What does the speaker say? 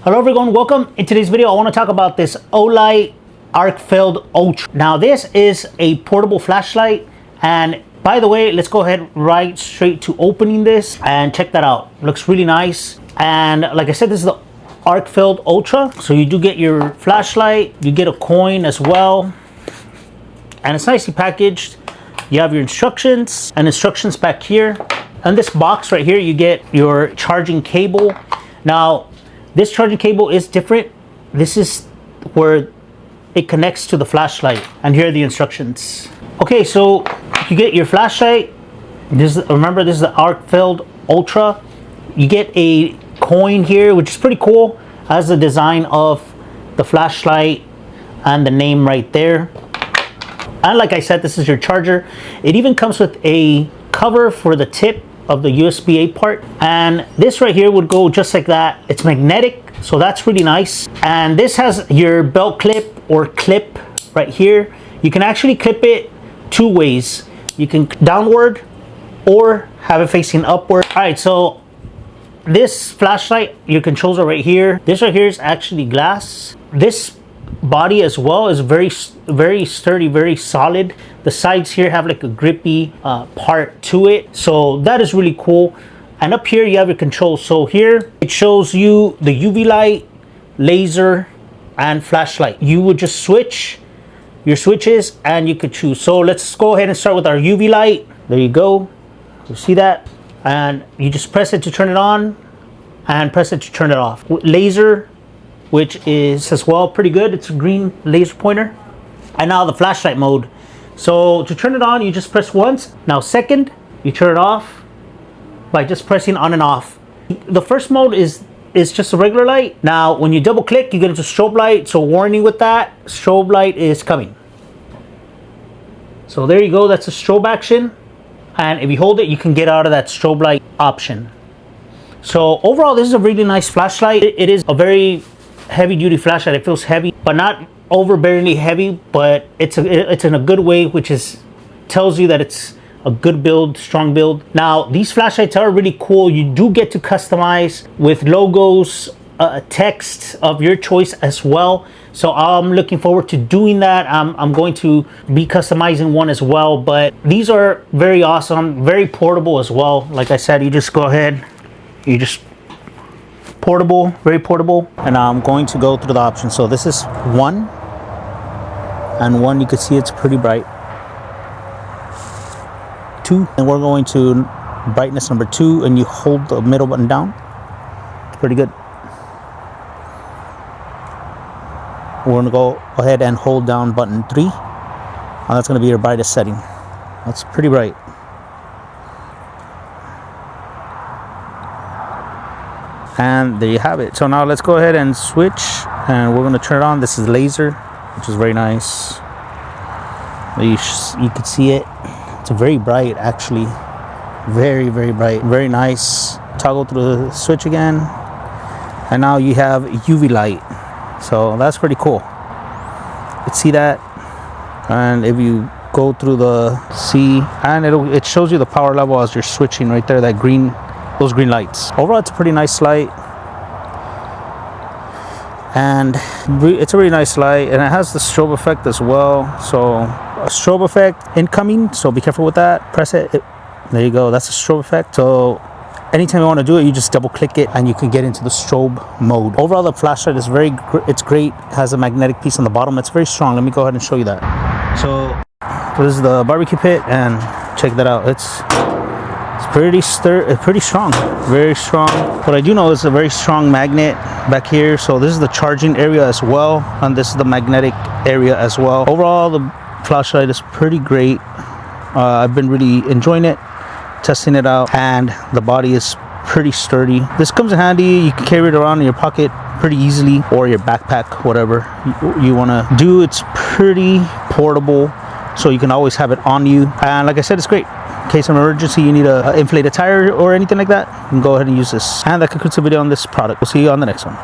Hello everyone, welcome. In today's video I want to talk about this Olight Arcfeld Ultra. Now this is a portable flashlight, and by the way, let's go ahead right straight to opening this and check that out. Looks really nice, and like I said, this is the Arcfeld Ultra. So you do get your flashlight, you get a coin as well, and it's nicely packaged. You have your instructions back here. And this box right here, you get your charging cable. Now this charging cable is different. This is where it connects to the flashlight, and here are the instructions. Okay, so you get your flashlight. Remember, this is the Arcfeld Ultra. You get a coin here, which is pretty cool. Has the design of the flashlight and the name right there. And like I said, this is your charger. It even comes with a cover for the tip of the USB-A part, and this right here would go just like that. It's magnetic, so that's really nice. And this has your belt clip or clip right here. You can actually clip it two ways. You can downward or have it facing upward. All right, so this flashlight, your controls are right here. This right here is actually glass. This body as well is very sturdy, very solid. The sides here have like a grippy part to it, so that is really cool. And up here you have your controls. So here it shows you the UV light, laser, and flashlight. You would just switch your switches and you could choose. So let's go ahead and start with our UV light. There you go, you see that, and you just press it to turn it on and press it to turn it off. Laser, which is as well pretty good. It's a green laser pointer. And now the flashlight mode. So to turn it on, you just press once. Now second, you turn it off by just pressing on and off. The first mode is just a regular light. Now when you double click, you get into strobe light. So warning with that, strobe light is coming. So there you go, that's a strobe action. And if you hold it, you can get out of that strobe light option. So overall, this is a really nice flashlight. It is a very heavy duty flashlight. It feels heavy, but not overbearingly heavy, but it's in a good way, which is tells you that it's a good build, strong build. Now these flashlights are really cool. You do get to customize with logos, text of your choice as well. So I'm looking forward to doing that. I'm going to be customizing one as well, but these are very awesome, very portable as well. Like I said, you just go ahead, you just portable, very portable. And I'm going to go through the options. So this is one, and one, you can see it's pretty bright. Two, and we're going to brightness number 2, and you hold the middle button down. It's pretty good. We're going to go ahead and hold down button 3, and that's going to be your brightest setting. That's pretty bright. And there you have it. So now let's go ahead and switch, and we're going to turn it on. This is laser, which is very nice. You can see it. It's very bright, actually. Very, very bright. Very nice. Toggle through the switch again, and now you have UV light. So that's pretty cool. You can see that. And if you go through the C, and it shows you the power level as you're switching right there, that green, those green lights. Overall, it's a pretty nice light, and it's a really nice light, and it has the strobe effect as well. So a strobe effect incoming, so be careful with that. Press it, there you go, that's a strobe effect. So anytime you want to do it, you just double click it and you can get into the strobe mode. Overall, the flashlight is it's great. It has a magnetic piece on the bottom. It's very strong. Let me go ahead and show you that. So this is the barbecue pit, and check that out. It's pretty strong, very strong. What I do know is a very strong magnet back here. So this is the charging area as well, and this is the magnetic area as well. Overall, the flashlight is pretty great. I've been really enjoying it, testing it out, and the body is pretty sturdy. This comes in handy. You can carry it around in your pocket pretty easily, or your backpack, whatever you want to do. It's pretty portable, so you can always have it on you. And like I said, it's great. In case of emergency, you need to inflate a tire or anything like that, you can go ahead and use this. And that concludes the video on this product. We'll see you on the next one.